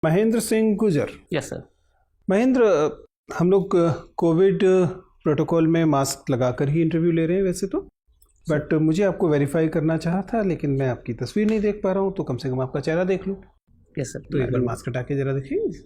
महेंद्र सिंह गुजर। Yes sir. Mahendra, हम लोग कोविड प्रोटोकॉल में मास्क लगाकर ही इंटरव्यू ले रहे हैं वैसे तो, बट मुझे आपको वेरीफाई करना चाहा था, लेकिन मैं आपकी तस्वीर नहीं देख पा रहा हूँ, तो कम से कम आपका चेहरा देख लूँ। Yes sir. तो एक बार मास्क हटा के जरा देखेंगे।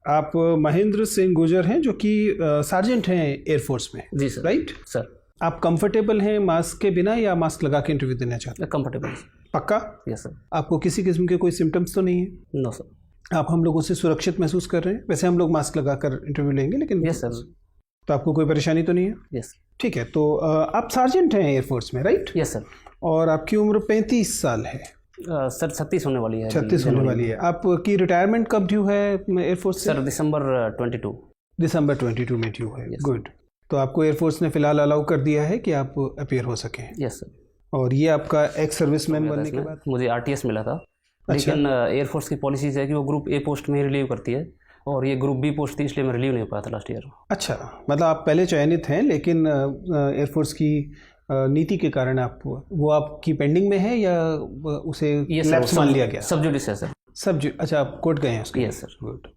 आप महेंद्र सिंह गुजर हैं जो कि सार्जेंट हैं एयरफोर्स में। जी सर। Right sir. आप कंफर्टेबल हैं मास्क के बिना या मास्क लगा के इंटरव्यू देना चाहते हैं? कंफर्टेबल। पक्का? Yes sir. आपको किसी किस्म के कोई सिम्टम्स तो नहीं है? No sir. आप हम लोगों से सुरक्षित महसूस कर रहे हैं? वैसे हम लोग मास्क लगाकर इंटरव्यू लेंगे, लेकिन यस सर। तो आपको कोई परेशानी तो नहीं है? यस। ठीक है, तो आप सार्जेंट हैं एयरफोर्स में, राइट? Yes sir. और आपकी उम्र 35 साल है। सर 36 होने वाली है। 36 होने वाली है। आपकी रिटायरमेंट कब ड्यू है एयरफोर्स से? सर दिसंबर 22। दिसंबर 22 में ड्यू है। Yes. गुड। तो आपको एयरफोर्स ने फिलहाल अलाउ कर दिया है कि आप अपीयर हो सकें? Yes sir. और ये आपका एक्स सर्विसमैन बनने के बाद? मुझे आरटीएस मिला था। अच्छा। लेकिन एयरफोर्स की पॉलिसीज है कि वो ग्रुप ए पोस्ट में ही रिलीव करती है, और ये ग्रुप बी पोस्ट थी, इसलिए मैं रिलीव नहीं हो पाया था लास्ट ईयर। अच्छा, मतलब आप पहले चयनित हैं, लेकिन एयरफोर्स की नीति के कारण आप वो आपकी पेंडिंग में है या उसे लैप्स मान लिया गया? सब जुडिस है सर। अच्छा, आप कोर्ट गए हैं उसके? Yes sir. गुड।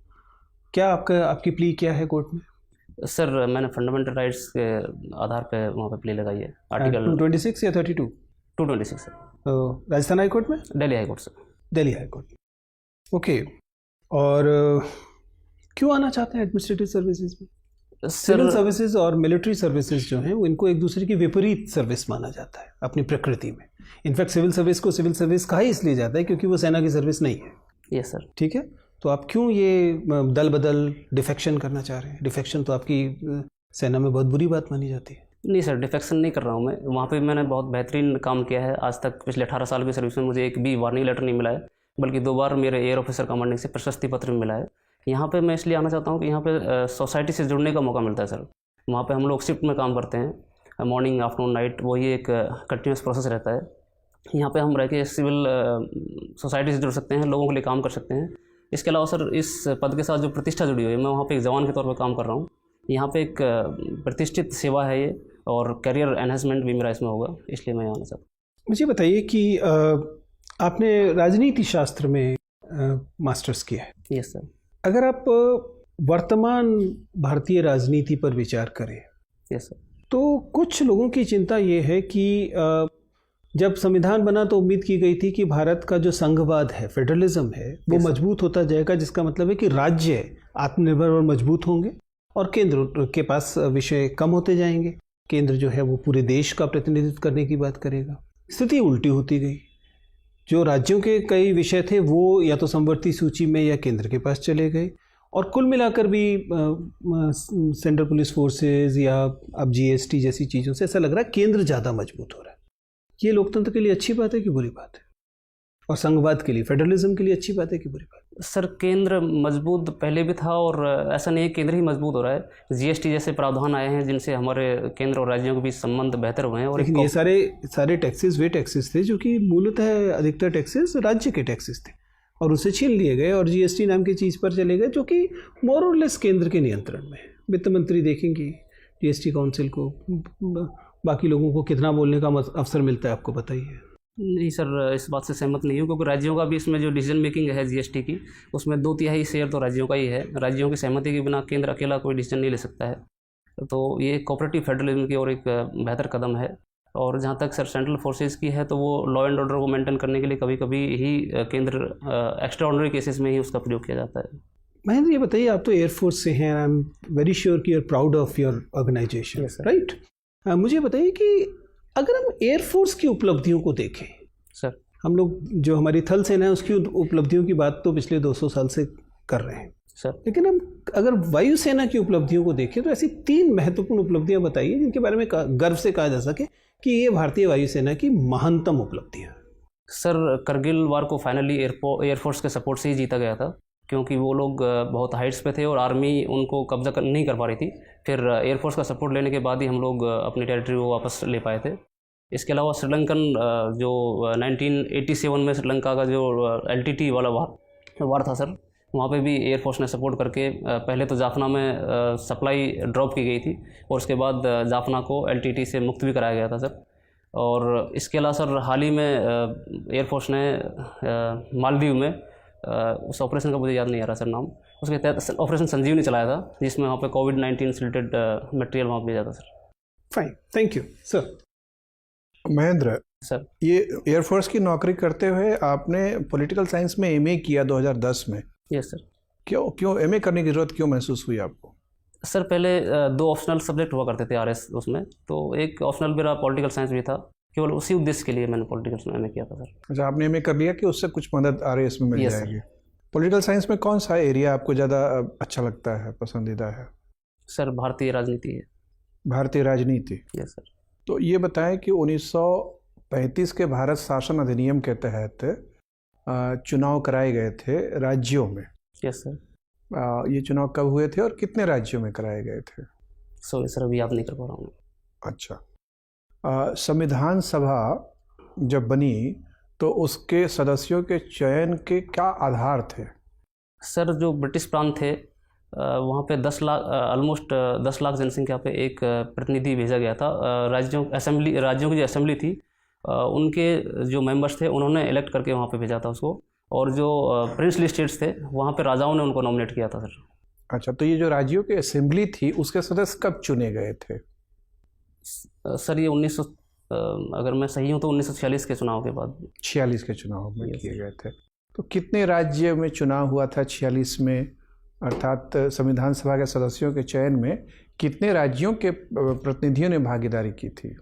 क्या आपकी प्ली क्या है कोर्ट में? सर मैंने फंडामेंटल राइट्स के आधार पे वहाँ पे प्ले लगाई है। आर्टिकल 226 या 32? 226 सर। राजस्थान हाई कोर्ट में? Delhi high court sir. Delhi high court. Okay. और क्यों आना चाहते हैं एडमिनिस्ट्रेटिव सर्विसेज में? सिविल सर्विसेज और मिलिट्री सर्विसेज जो हैं वो इनको एक दूसरे की विपरीत सर्विस माना जाता है अपनी प्रकृति में। इनफैक्ट सिविल सर्विस को सिविल सर्विस कहा ही इसलिए जाता है क्योंकि वो सेना की सर्विस नहीं है। Yes sir. ठीक है, तो आप क्यों ये दल बदल डिफेक्शन करना चाह रहे हैं? डिफेक्शन तो आपकी सेना में बहुत बुरी बात मानी जाती है। नहीं सर, डिफेक्शन नहीं कर रहा हूँ मैं। वहाँ पे मैंने बहुत बेहतरीन काम किया है। आज तक पिछले 18 साल की सर्विस में मुझे एक भी वार्निंग लेटर नहीं मिला है, बल्कि 2 बार मेरे एयर ऑफिसर कमांडिंग से प्रशस्ति पत्र भी मिला है। यहाँ पे मैं इसलिए आना चाहता हूँ कि यहाँ पे सोसाइटी से जुड़ने का मौका मिलता है सर। वहाँ पे हम लोग शिफ्ट में काम करते हैं, मॉर्निंग आफ्टरनून नाइट, वही एक कंटिन्यूस प्रोसेस रहता है। यहाँ पे हम रह के सिविल सोसाइटी से जुड़ सकते हैं, लोगों के लिए काम कर सकते हैं। इसके अलावा सर इस पद के साथ जो प्रतिष्ठा जुड़ी हुई है, मैं वहाँ पे एक जवान के तौर पर काम कर रहा हूँ। यहाँ पे एक प्रतिष्ठित सेवा है ये, और करियर एनहेंसमेंट भी मेरा इसमें होगा, इसलिए मैं आना चाहता हूँ। मुझे बताइए कि आपने राजनीति शास्त्र में मास्टर्स किया है? Yes sir. अगर आप वर्तमान भारतीय राजनीति पर विचार करें, यस सर, तो कुछ लोगों की चिंता ये है कि जब संविधान बना तो उम्मीद की गई थी कि भारत का जो संघवाद है, फेडरलिज्म है, वो मजबूत होता जाएगा, जिसका मतलब है कि राज्य आत्मनिर्भर और मजबूत होंगे और केंद्र के पास विषय कम होते जाएंगे। केंद्र जो है वो पूरे देश का प्रतिनिधित्व करने की बात करेगा। स्थिति उल्टी होती गई। जो राज्यों के कई विषय थे वो या तो समवर्ती सूची में या केंद्र के पास चले गए, और कुल मिलाकर भी सेंट्रल पुलिस फोर्सेज या अब जीएसटी जैसी चीज़ों से ऐसा लग रहा है केंद्र ज़्यादा मजबूत हो रहा है। ये लोकतंत्र के लिए अच्छी बात है कि बुरी बात है? और संघवाद के लिए, फेडरलिज्म के लिए अच्छी बात है कि बुरी बात? सर केंद्र मजबूत पहले भी था, और ऐसा नहीं है केंद्र ही मजबूत हो रहा है। जीएसटी जैसे प्रावधान आए हैं जिनसे हमारे केंद्र और राज्यों के बीच संबंध बेहतर हुए हैं। और लेकिन ये सारे टैक्सेस वे टैक्सेस थे जो कि मूलतः अधिकतर टैक्सेस राज्य के टैक्सेस थे, और उसे छीन लिए गए और जीएसटी नाम की चीज़ पर चले गए, जो कि मोर और लेस केंद्र के नियंत्रण में है। वित्त मंत्री देखेंगे जीएसटी काउंसिल को, बाकी लोगों को कितना बोलने का अवसर मिलता है आपको बताइए? नहीं सर, इस बात से सहमत नहीं हूँ, क्योंकि राज्यों का भी इसमें जो डिसीजन मेकिंग है जीएसटी की, उसमें 2/3 शेयर तो राज्यों का ही है। राज्यों की सहमति के बिना केंद्र अकेला कोई डिसीजन नहीं ले सकता है। तो ये कोऑपरेटिव फेडरलिज्म की ओर एक बेहतर कदम है। और जहाँ तक सर सेंट्रल फोर्सेज की है, तो वो लॉ एंड ऑर्डर को मेंटेन करने के लिए कभी कभी ही केंद्र एक्स्ट्रा ऑर्डिनरी केसेस में ही उसका प्रयोग किया जाता है। महेंद्र, ये बताइए, आप तो एयरफोर्स से हैं, आई एम वेरी श्योर कि you are proud of your organisation, right? मुझे बताइए कि अगर हम एयरफोर्स की उपलब्धियों को देखें सर, हम लोग जो हमारी थल सेना है उसकी उपलब्धियों की बात तो पिछले 200 साल से कर रहे हैं सर, लेकिन हम अगर वायुसेना की उपलब्धियों को देखें तो ऐसी 3 महत्वपूर्ण उपलब्धियां बताइए जिनके बारे में गर्व से कहा जा सके कि ये भारतीय वायुसेना की महानतम उपलब्धियां। सर करगिल वार को फाइनली एयरफोर्स के सपोर्ट से ही जीता गया था, क्योंकि वो लोग बहुत हाइट्स पे थे और आर्मी उनको कब्जा नहीं कर पा रही थी। फिर एयरफोर्स का सपोर्ट लेने के बाद ही हम लोग अपनी टेरिटरी को वापस ले पाए थे। इसके अलावा श्रीलंकन जो 1987 में श्रीलंका का जो LTT वाला वार था सर, वहाँ पे भी एयरफोर्स ने सपोर्ट करके पहले तो जाफना में सप्लाई ड्रॉप की गई थी, और उसके बाद जाफना को LTT से मुक्त भी कराया गया था सर। और इसके अलावा सर हाल ही में एयरफोर्स ने मालदीव में उस ऑपरेशन का मुझे याद नहीं आ रहा सर नाम, उसके तहत ऑपरेशन संजीवनी चलाया था, जिसमें वहाँ पे कोविड-19 से रिलेटेड मटेरियल वहाँ भेजा था sir. Fine, thank you sir. Mahendra, sir ये एयरफोर्स की नौकरी करते हुए आपने पॉलिटिकल साइंस में एमए किया 2010 में। Yes sir. क्यों एमए करने की जरूरत क्यों महसूस हुई आपको? सर पहले 2 ऑप्शनल सब्जेक्ट हुआ करते थे आरएस उसमें, तो एक ऑप्शनल मेरा पॉलिटिकल साइंस भी था, केवल उसी उद्देश्य के लिए मैंने पॉलिटिकल में किया था सर। अच्छा, आपने एमए कर लिया कि उससे कुछ मदद आरएएस में मिल Yes, जाएगी। पॉलिटिकल साइंस में कौन सा एरिया आपको ज़्यादा अच्छा लगता है, पसंदीदा है? सर भारतीय राजनीति है। भारतीय राजनीति। Yes sir. तो ये बताएं कि 1935 के भारत शासन अधिनियम के तहत चुनाव कराए गए थे राज्यों में। Yes sir. ये चुनाव कब हुए थे और कितने राज्यों में कराए गए थे? सॉरी सर, अभी याद नहीं कर पा रहा हूँ। अच्छा, संविधान सभा जब बनी तो उसके सदस्यों के चयन के क्या आधार थे? सर जो ब्रिटिश प्रांत थे वहाँ पे 10 लाख ऑलमोस्ट 10 लाख जनसंख्या पे एक प्रतिनिधि भेजा गया था। राज्यों की जो असेंबली थी उनके जो मेंबर्स थे उन्होंने इलेक्ट करके वहाँ पे भेजा था उसको, और जो प्रिंसली स्टेट्स थे वहाँ पे राजाओं ने उनको नॉमिनेट किया था सर। अच्छा, तो ये जो राज्यों की असेंबली थी उसके सदस्य कब चुने गए थे? सर ये 1900 अगर मैं सही हूँ तो 1946 के चुनाव के बाद। 46 के चुनाव में किए गए थे। तो कितने राज्य में चुनाव हुआ था 46 में, अर्थात संविधान सभा के सदस्यों के चयन में कितने राज्यों के प्रतिनिधियों ने भागीदारी की थी?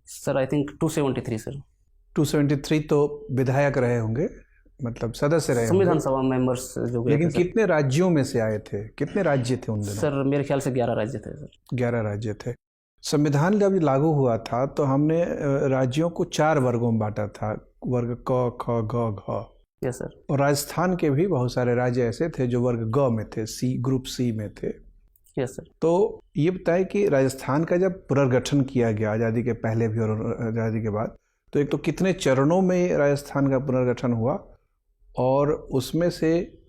Sir I think 273 sir. 273 तो विधायक रहे होंगे, मतलब सदस्य रहे संविधान होंगे। सभा मेंबर्स जो गए लेकिन थे सर। कितने राज्यों में से आए थे? कितने राज्य थे उन दिनों? सर मेरे ख्याल से 11 राज्य थे सर। 11 राज्य थे। संविधान जब लागू हुआ था तो हमने राज्यों को 4 वर्गों में बांटा था, वर्ग क, ख, ग, घ। Yes sir. और राजस्थान के भी बहुत सारे राज्य ऐसे थे जो वर्ग ग में थे, सी ग्रुप सी में थे। Yes sir. तो ये बताएं कि राजस्थान का जब पुनर्गठन किया गया आज़ादी के पहले भी और आज़ादी के बाद, तो एक तो कितने चरणों में राजस्थान का पुनर्गठन हुआ, और उसमें से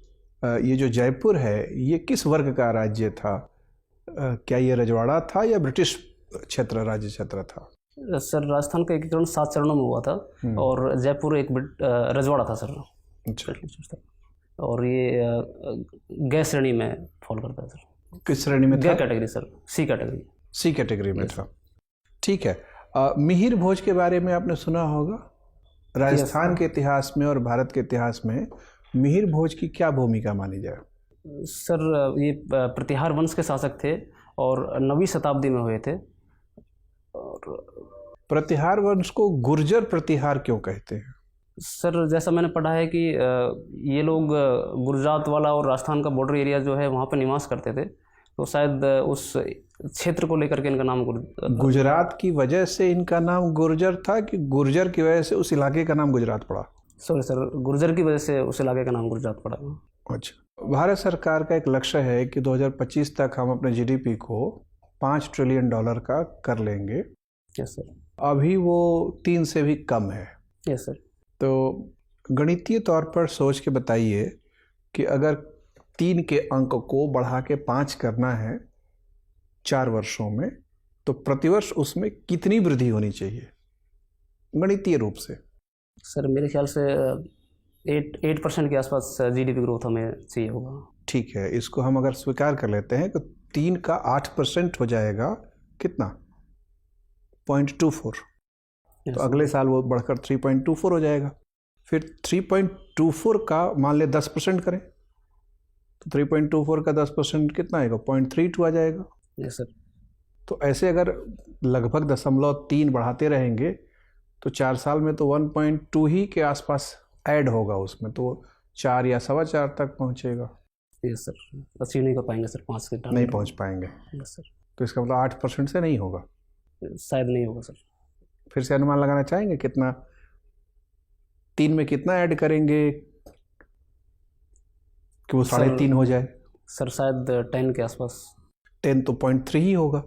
ये जो जयपुर है ये किस वर्ग का राज्य था? क्या ये रजवाड़ा था या ब्रिटिश क्षेत्र, राज्य क्षेत्र था? सर राजस्थान का एकीकरण 7 चरणों में हुआ था, और जयपुर एक रजवाड़ा था सर। अच्छा, और ये गैस श्रेणी में फॉल करता है सर। किस श्रेणी में था? गैर कैटेगरी सर, सी कैटेगरी। सी कैटेगरी में था। ठीक है। मिहिर भोज के बारे में आपने सुना होगा। राजस्थान के इतिहास में और भारत के इतिहास में मिहिर भोज की क्या भूमिका मानी जाए? सर ये प्रतिहार वंश के शासक थे और 9वीं शताब्दी में हुए थे। और प्रतिहार वंश को गुर्जर प्रतिहार क्यों कहते हैं? सर जैसा मैंने पढ़ा है कि ये लोग गुजरात वाला और राजस्थान का बॉर्डर एरिया जो है वहाँ पर निवास करते थे, तो शायद उस क्षेत्र को लेकर के इनका नाम गुजरात की वजह से इनका नाम गुर्जर था कि गुर्जर की वजह से उस इलाके का नाम गुजरात पड़ा? सॉरी सर, गुर्जर की वजह से उस इलाके का नाम गुजरात पड़ा। अच्छा, भारत सरकार का एक लक्ष्य है कि 2025 तक हम अपने जीडीपी को $5 ट्रिलियन का कर लेंगे। Yes sir. अभी वो 3 से भी कम है। Yes sir. तो गणितीय तौर पर सोच के बताइए कि अगर 3 के अंक को बढ़ा के 5 करना है 4 वर्षों में, तो प्रतिवर्ष उसमें कितनी वृद्धि होनी चाहिए गणितीय रूप से? सर मेरे ख्याल से 8% के आसपास जीडीपी ग्रोथ हमें चाहिए होगा। ठीक है, इसको हम अगर स्वीकार कर लेते हैं तो 3 का 8% हो जाएगा कितना? 0.24। तो अगले साल वो बढ़कर 3.24 हो जाएगा। फिर 3.24 का मान ले 10% करें तो 3.24 का 10% कितना आएगा? 0.32 आ जाएगा। Yes sir. तो ऐसे अगर लगभग 0.3 बढ़ाते रहेंगे तो 4 साल में तो 1.2 ही के आसपास ऐड होगा उसमें, तो 4 या 4.25 तक पहुंचेगा। Yes sir. अचीव नहीं कर पाएंगे सर 5 के टारगेट। नहीं पहुंच पाएंगे। Yes sir. तो इसका मतलब 8% से नहीं होगा। शायद नहीं होगा सर। फिर से अनुमान लगाना चाहेंगे कितना? 3 में कितना ऐड करेंगे कि वो 3.5 हो जाए? सर शायद 10 के आसपास। 10 तो 0.3 ही होगा।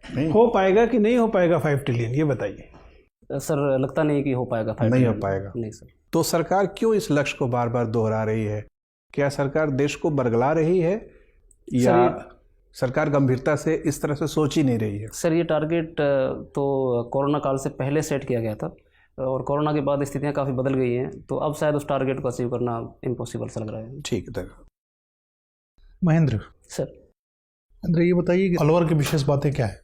नहीं हो पाएगा कि नहीं हो पाएगा 5 ट्रिलियन, ये बताइए। सर लगता नहीं कि हो पाएगा 5 नहीं हो ट्रिलियन। पाएगा। नहीं सर। तो सरकार क्यों इस लक्ष्य को बार बार दोहरा रही है? क्या सरकार देश को बरगला रही है या सरकार गंभीरता से इस तरह से सोच ही नहीं रही है? सर ये टारगेट तो कोरोना काल से पहले सेट किया गया था, और कोरोना के बाद स्थितियाँ काफ़ी बदल गई हैं, तो अब शायद उस टारगेट को अचीव करना इम्पॉसिबल सा लग रहा है। ठीक है। महेंद्र, सर। महेंद्र ये बताइए कि अलवर की विशेष बातें क्या है?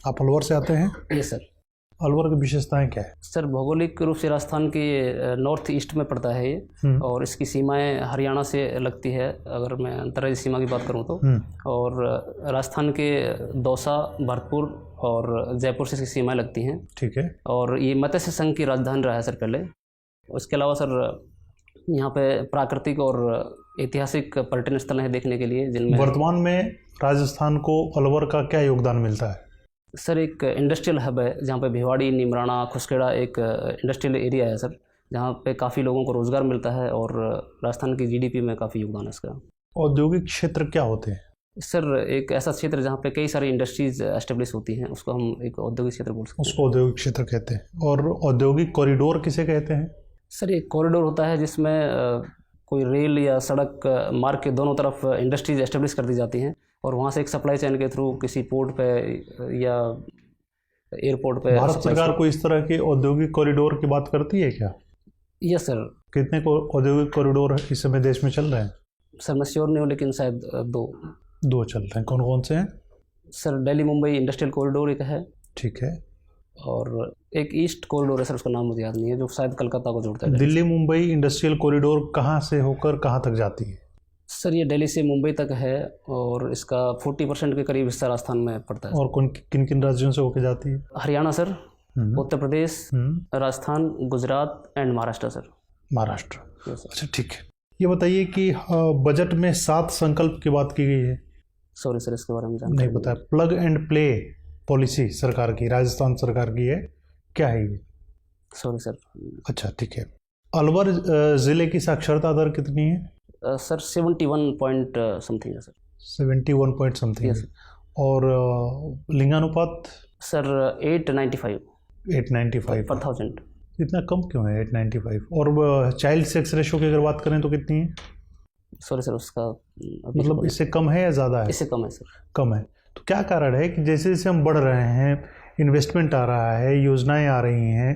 आप अलवर से आते हैं, ये सर। अलवर की विशेषताएं क्या है? सर भौगोलिक रूप से राजस्थान के नॉर्थ ईस्ट में पड़ता है ये, और इसकी सीमाएं हरियाणा से लगती है अगर मैं अंतर्राज्यीय सीमा की बात करूं तो। और राजस्थान के दौसा, भरतपुर और जयपुर से इसकी सीमाएं लगती हैं। ठीक है। और ये मत्स्य संघ की राजधानी रहा है सर पहले। उसके अलावा सर यहाँ पे प्राकृतिक और ऐतिहासिक पर्यटन स्थल हैं देखने के लिए, जिनमें वर्तमान में राजस्थान को अलवर का क्या योगदान मिलता है? सर एक इंडस्ट्रियल हब है जहाँ पे भिवाड़ी, निमराना, खुसखेड़ा एक इंडस्ट्रियल एरिया है सर, जहाँ पे काफ़ी लोगों को रोज़गार मिलता है और राजस्थान की जीडीपी में काफ़ी योगदान है इसका। औद्योगिक क्षेत्र क्या होते हैं? सर एक ऐसा क्षेत्र जहाँ पे कई सारी इंडस्ट्रीज एस्टेब्लिश होती हैं, उसको हम एक औद्योगिक क्षेत्र बोल सकते हैं। उसको औद्योगिक क्षेत्र कहते हैं। और औद्योगिक कॉरिडोर किसे कहते हैं? सर एक कॉरिडोर होता है जिसमें कोई रेल या सड़क मार्ग के दोनों तरफ इंडस्ट्रीज एस्टेब्लिश कर दी जाती हैं, और वहाँ से एक सप्लाई चेन के थ्रू किसी पोर्ट पे या एयरपोर्ट पे। भारत सरकार कोई इस तरह के औद्योगिक कॉरिडोर की बात करती है क्या? Yes sir. कितने को औद्योगिक कॉरिडोर इस समय देश में चल रहे हैं? सर मैं श्योर नहीं हूँ, लेकिन शायद दो चल रहे हैं। कौन कौन से हैं? Sir Delhi Mumbai industrial corridor एक है। ठीक है। और एक ईस्ट कॉरिडोर है सर, उसका नाम मुझे याद नहीं है, जो शायद कलकत्ता को जोड़ता है। दिल्ली मुंबई इंडस्ट्रियल कॉरिडोर कहाँ से होकर कहाँ तक जाती है? सर ये दिल्ली से मुंबई तक है, और इसका 40% के करीब हिस्सा राजस्थान में पड़ता है। और किन किन राज्यों से होकर जाती है? Haryana sir, Uttar Pradesh, Rajasthan, Gujarat and Maharashtra sir. Maharashtra. अच्छा ठीक है। ये बताइए कि बजट में 7 संकल्प की बात की गई है। सॉरी सर, इसके बारे में नहीं पता। प्लग एंड प्ले पॉलिसी सरकार की, राजस्थान सरकार की है, क्या है ये? Sorry sir. अच्छा ठीक है। अलवर जिले की साक्षरता दर कितनी है? सर 71 पॉइंट समथिंग है सर। 71 point something. यस। और लिंगानुपात? सर 895 पर 1000। इतना कम क्यों है 895? और चाइल्ड सेक्स रेशो की अगर बात करें तो कितनी है? सॉरी सर, उसका मतलब इससे कम है या ज़्यादा है? इससे कम है सर। कम है। तो क्या कारण है कि जैसे जैसे हम बढ़ रहे हैं, इन्वेस्टमेंट आ रहा है, योजनाएं आ रही हैं,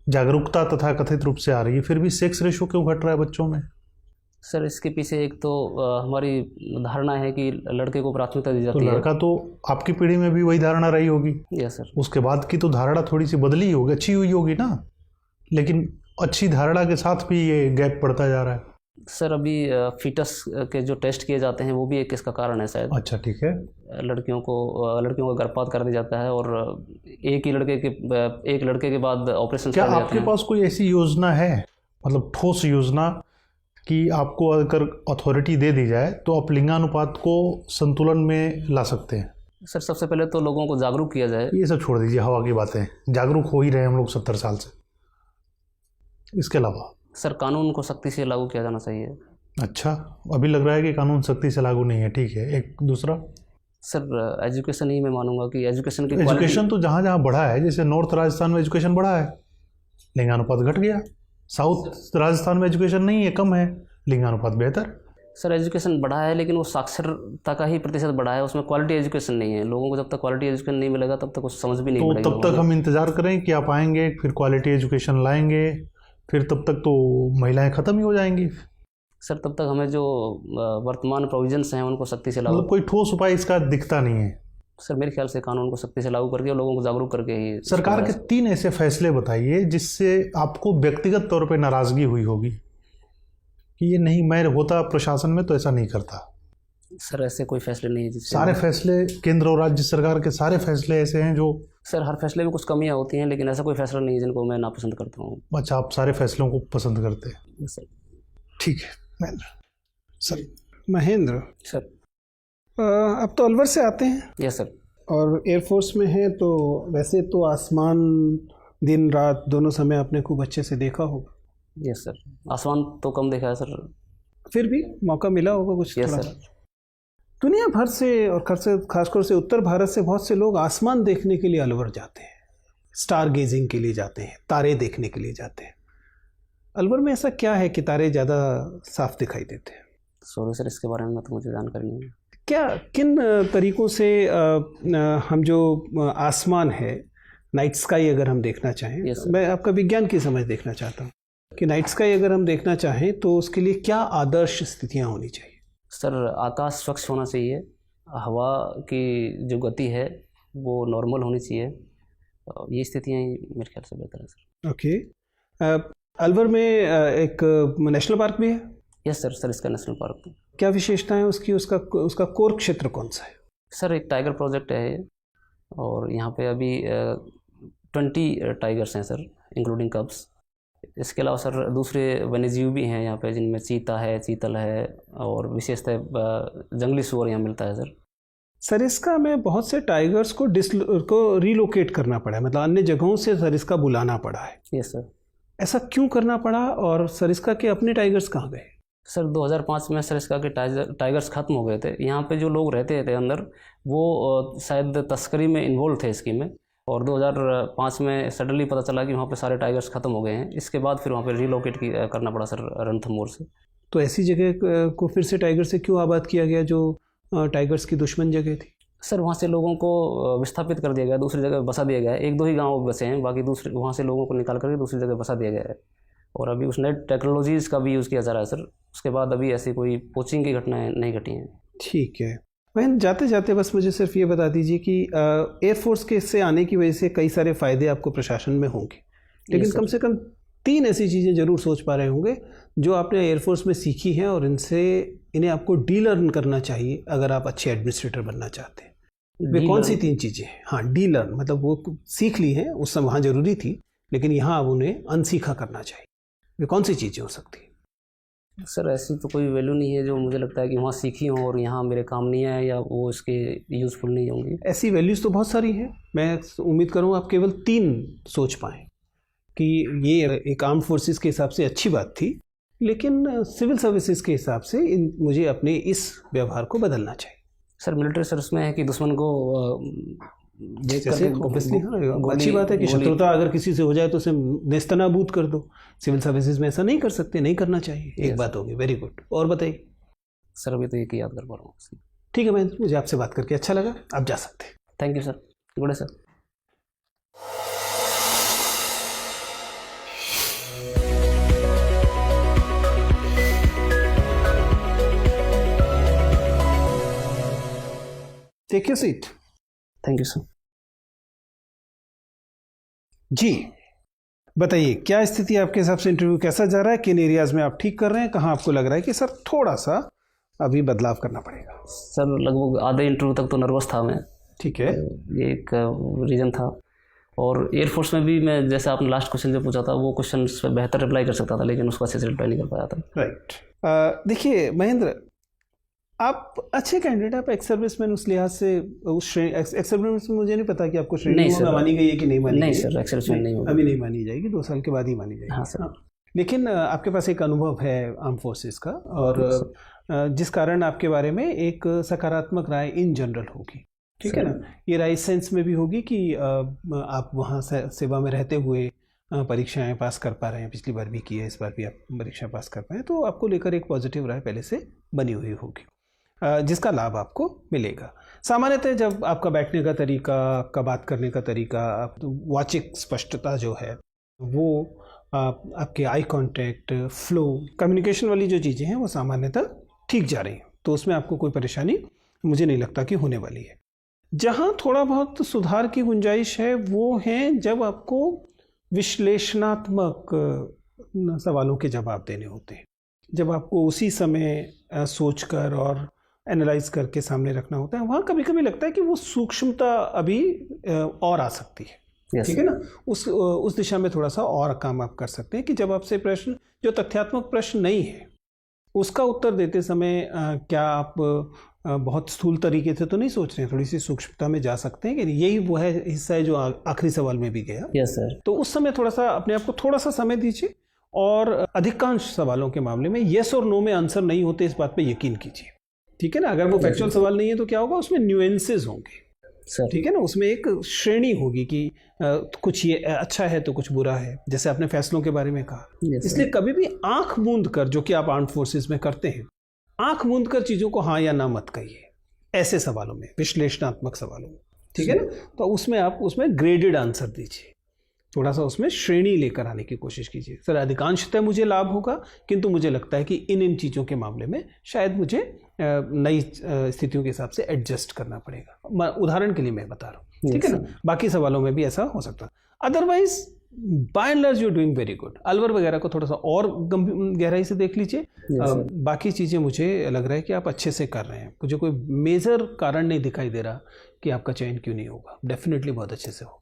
जागरूकता तथा कथित रूप से आ रही है, फिर भी सेक्स रेशो क्यों घट रहा है बच्चों में? सर इसके पीछे एक तो हमारी धारणा है कि लड़के को प्राथमिकता दी जाती है। लड़का तो आपकी पीढ़ी में भी वही धारणा रही होगी। Yes sir. उसके बाद की तो धारणा थोड़ी सी बदली होगी, अच्छी हुई होगी ना, लेकिन अच्छी धारणा के साथ भी ये गैप बढ़ता जा रहा है। सर अभी फीटस के जो टेस्ट किए जाते हैं वो भी एक इसका कारण है शायद। अच्छा ठीक है। लड़कियों को गर्भपात कर दिया जाता है, और एक लड़के के बाद ऑपरेशन। क्या आपके पास कोई ऐसी योजना है, मतलब ठोस योजना, कि आपको अगर अथॉरिटी दे दी जाए तो आप लिंगानुपात को संतुलन में ला सकते हैं? सर सबसे पहले तो लोगों को जागरूक किया जाए। ये सब छोड़ दीजिए, हवा की बातें। जागरूक हो ही रहे हम लोग 70 साल से। इसके अलावा सर कानून को सख्ती से लागू किया जाना चाहिए। अच्छा, अभी लग रहा है कि कानून सख्ती से लागू नहीं है। ठीक है। एक दूसरा? सर एजुकेशन ही मैं मानूंगा कि एजुकेशन तो जहाँ जहाँ बढ़ा है, जैसे नॉर्थ राजस्थान में एजुकेशन बढ़ा है, लिंगानुपात घट गया। साउथ राजस्थान में एजुकेशन नहीं है, कम है, लिंगानुपात बेहतर। सर एजुकेशन बढ़ा है, लेकिन वो साक्षरता का ही प्रतिशत बढ़ा है, उसमें क्वालिटी एजुकेशन नहीं है। लोगों को जब तक क्वालिटी एजुकेशन नहीं मिलेगा तब तक कुछ समझ भी नहीं मिलेगा। तब तक हम इंतजार करें कि आप आएंगे, फिर क्वालिटी एजुकेशन लाएंगे, फिर तब तक तो महिलाएं ख़त्म ही हो जाएंगी। सर तब तक हमें जो वर्तमान प्रोविजंस हैं उनको सख्ती से लागू, मतलब कोई ठोस उपाय इसका दिखता नहीं है। सर मेरे ख्याल से कानून को सख्ती से लागू करके और लोगों को जागरूक करके ही। सरकार के 3 ऐसे फैसले बताइए जिससे आपको व्यक्तिगत तौर पे नाराज़गी हुई होगी कि ये नहीं, मैं होता प्रशासन में तो ऐसा नहीं करता। सर ऐसे कोई फैसले नहीं है जिससे। सारे फैसले, केंद्र और राज्य सरकार के सारे फैसले ऐसे हैं जो। सर हर फैसले में कुछ कमियां होती हैं, लेकिन ऐसा कोई फैसला नहीं है जिनको मैं नापसंद करता हूँ। अच्छा, आप सारे फैसलों को पसंद करते हैं? सर ठीक है। महेंद्र सर। महेंद्र सर, अब तो अलवर से आते हैं। Yes sir. और एयरफोर्स में हैं, तो वैसे तो आसमान दिन रात दोनों समय आपने खूब अच्छे से देखा होगा। Yes sir. आसमान तो कम देखा है सर, फिर भी मौका मिला होगा कुछ। Yes sir. दुनिया भर से और खासकर से उत्तर भारत से बहुत से लोग आसमान देखने के लिए अलवर जाते हैं, स्टार गेजिंग के लिए जाते हैं, तारे देखने के लिए जाते हैं। अलवर में ऐसा क्या है कि तारे ज़्यादा साफ दिखाई देते हैं? सॉरी सर, इसके बारे में तो मुझे जानकारी नहीं है। क्या किन तरीक़ों से हम जो आसमान है नाइट स्काई अगर हम देखना चाहें, Yes, sir. मैं आपका विज्ञान की समझ देखना चाहता हूँ कि नाइट स्काई अगर हम देखना चाहें तो उसके लिए क्या आदर्श स्थितियाँ होनी चाहिए? सर आकाश स्वच्छ होना चाहिए, हवा की जो गति है वो नॉर्मल होनी चाहिए, ये स्थितियाँ ही मेरे ख्याल से बेहतर है सर। ओके। अलवर में एक नेशनल पार्क भी है। यस सर, सर इसका नेशनल पार्क क्या विशेषता है उसकी? उसका कोर क्षेत्र कौन सा है? सर एक टाइगर प्रोजेक्ट है ये, और यहाँ पे अभी 20 टाइगर्स हैं सर, इंक्लूडिंग कब्स। इसके अलावा सर दूसरे वन्यजीव भी हैं यहाँ पे, जिनमें चीता है, चीतल है, और विशेषतः जंगली सूअर यहाँ मिलता है सर। सरिस्का में बहुत से टाइगर्स को रिलोकेट करना पड़ा है, मतलब अन्य जगहों से सरिस्का बुलाना पड़ा है। Yes sir. ऐसा क्यों करना पड़ा और सरिस्का के अपने टाइगर्स कहाँ गए? सर 2005 में सरिस्का के टाइगर्स ख़त्म हो गए थे। यहाँ पे जो लोग रहते थे अंदर, वो शायद तस्करी में इन्वॉल्व थे इसकी में, और 2005 में सडनली पता चला कि वहाँ पे सारे टाइगर्स ख़त्म हो गए हैं। इसके बाद फिर वहाँ पे रिलोकेट करना पड़ा सर रणथंभौर से। तो ऐसी जगह को फिर से टाइगर से क्यों आबाद किया गया जो टाइगर्स की दुश्मन जगह थी? सर वहाँ से लोगों को विस्थापित कर दिया गया, दूसरी जगह बसा दिया गया है। 1-2 ही गांव बसे हैं, बाकी दूसरे वहाँ से लोगों को निकाल करके दूसरी जगह बसा दिया गया है। और अभी उस नई टेक्नोलॉजीज़ का भी यूज़ किया जा रहा है सर। उसके बाद अभी ऐसी कोई पोचिंग की घटनाएं नहीं घटी हैं। ठीक है। वह जाते जाते बस मुझे सिर्फ ये बता दीजिए कि एयरफोर्स के इससे आने की वजह से कई सारे फ़ायदे आपको प्रशासन में होंगे, लेकिन कम से कम 3 ऐसी चीज़ें ज़रूर सोच पा रहे होंगे जो आपने एयरफोर्स में सीखी हैं और इन्हें आपको डीलर्न करना चाहिए अगर आप अच्छे एडमिनिस्ट्रेटर बनना चाहते हैं। वे कौन सी 3 चीज़ें हैं? हाँ, डीलर्न मतलब वो सीख ली हैं, उस समय वहाँ ज़रूरी थी, लेकिन यहाँ अब उन्हें अनसीखा करना चाहिए। वे कौन सी चीज़ें हो सकती हैं? सर ऐसी तो कोई वैल्यू नहीं है जो मुझे लगता है कि वहाँ सीखी हो और यहाँ मेरे काम नहीं आए, या वो इसके यूज़फुल नहीं होंगी। ऐसी वैल्यूज़ तो बहुत सारी हैं। मैं उम्मीद करूँ आप केवल 3 सोच पाएँ कि ये एक आर्म फोर्सेस के हिसाब से अच्छी बात थी, लेकिन सिविल सर्विसेज के हिसाब से मुझे अपने इस व्यवहार को बदलना चाहिए। सर मिलिट्री सर्विस में है कि दुश्मन को जैसे ऑब्वियसली अच्छी बात है कि शत्रुता अगर किसी से हो जाए तो उसे नेस्तनाबूद कर दो। सिविल सर्विसेज में ऐसा नहीं कर सकते, नहीं करना चाहिए। एक बात होगी। Very good. और बताइए सर, अभी तो एक ही याद कर पा रहा हूँ। ठीक है, मुझे आपसे बात करके अच्छा लगा। आप जा सकते हैं। Thank you sir. Good day sir. Take your seat. Thank you sir. जी बताइए, क्या स्थिति आपके हिसाब से इंटरव्यू कैसा जा रहा है? किन एरियाज में आप ठीक कर रहे हैं? कहाँ आपको लग रहा है कि सर थोड़ा सा अभी बदलाव करना पड़ेगा? सर लगभग आधे इंटरव्यू तक तो नर्वस था मैं। ठीक है, ये एक रीज़न था। और एयरफोर्स में भी मैं, जैसे आपने लास्ट क्वेश्चन जो पूछा था, वो क्वेश्चन पे बेहतर रिप्लाई कर सकता था, लेकिन उसको अच्छे से रिप्लाई नहीं कर पाया था। राइट। देखिए महेंद्र, आप अच्छे कैंडिडेट, आप एक्स सर्विसमैन उस लिहाज से, उस एक्स सर्विस में मुझे नहीं पता कि आपको श्रेणी में मानी गई है कि नहीं मानी गई। नहीं सर, एक्स सर्विसमैन नहीं होगा। अभी नहीं मानी जाएगी, 2 साल के बाद ही मानी जाएगी। हाँ सर। लेकिन आपके पास एक अनुभव है आर्म फोर्सेस का, और जिस कारण आपके बारे में एक सकारात्मक राय इन जनरल होगी। ठीक है ना? ये राय इस सेंस में भी होगी कि आप वहाँ सेवा में रहते हुए परीक्षाएं पास कर पा रहे हैं। पिछली बार भी की है, इस बार भी आप परीक्षा पास कर पाए, तो आपको लेकर एक पॉजिटिव राय पहले से बनी हुई होगी, जिसका लाभ आपको मिलेगा। सामान्यतः जब आपका बैठने का तरीका, आपका बात करने का तरीका, वाचिक स्पष्टता जो है वो, आपके आई कांटेक्ट, फ्लो, कम्युनिकेशन वाली जो चीज़ें हैं वो सामान्यतः ठीक जा रही हैं, तो उसमें आपको कोई परेशानी मुझे नहीं लगता कि होने वाली है। जहाँ थोड़ा बहुत सुधार की गुंजाइश है वो है जब आपको विश्लेषणात्मक सवालों के जवाब देने होते हैं, जब आपको उसी समय सोचकर और एनालाइज करके सामने रखना होता है। वहाँ कभी कभी लगता है कि वो सूक्ष्मता अभी और आ सकती है। ठीक है ना? उस दिशा में थोड़ा सा और काम आप कर सकते हैं कि जब आपसे प्रश्न, जो तथ्यात्मक प्रश्न नहीं है, उसका उत्तर देते समय क्या आप बहुत स्थूल तरीके से तो नहीं सोच रहे हैं, थोड़ी सी सूक्ष्मता में जा सकते हैं कि नहीं? यही वो है हिस्सा है जो आखिरी सवाल में भी गया। Yes sir. तो उस समय थोड़ा सा अपने आप को थोड़ा सा समय दीजिए, और अधिकांश सवालों के मामले में येस और नो में आंसर नहीं होते, इस बात पे यकीन कीजिए। ठीक है ना? अगर वो फैक्चुअल सवाल नहीं है तो क्या होगा, उसमें न्यूएंसेस होंगे। ठीक है ना? उसमें एक श्रेणी होगी कि कुछ ये अच्छा है तो कुछ बुरा है, जैसे आपने फैसलों के बारे में कहा। इसलिए कभी भी आंख मूंद कर, जो कि आप आर्म्ड फोर्सेस में करते हैं, आंख मूंद कर चीज़ों को हाँ या ना मत कहिए ऐसे सवालों में, विश्लेषणात्मक सवालों में। ठीक है ना। तो उसमें आप उसमें ग्रेडेड आंसर दीजिए, थोड़ा सा उसमें श्रेणी लेकर आने की कोशिश कीजिए। सर अधिकांशतः मुझे लाभ होगा, किंतु मुझे लगता है कि इन चीज़ों के मामले में शायद मुझे नई स्थितियों के हिसाब से एडजस्ट करना पड़ेगा। उदाहरण के लिए मैं बता रहा हूँ, ठीक है ना। बाकी सवालों में भी ऐसा हो सकता है। Otherwise by and large you doing very good. Alwar वगैरह को थोड़ा सा और गहराई से देख लीजिए। बाकी चीज़ें मुझे लग रहा है कि आप अच्छे से कर रहे हैं। मुझे कोई मेजर कारण नहीं दिखाई दे रहा कि आपका चयन क्यों नहीं होगा। डेफिनेटली बहुत अच्छे से होगा।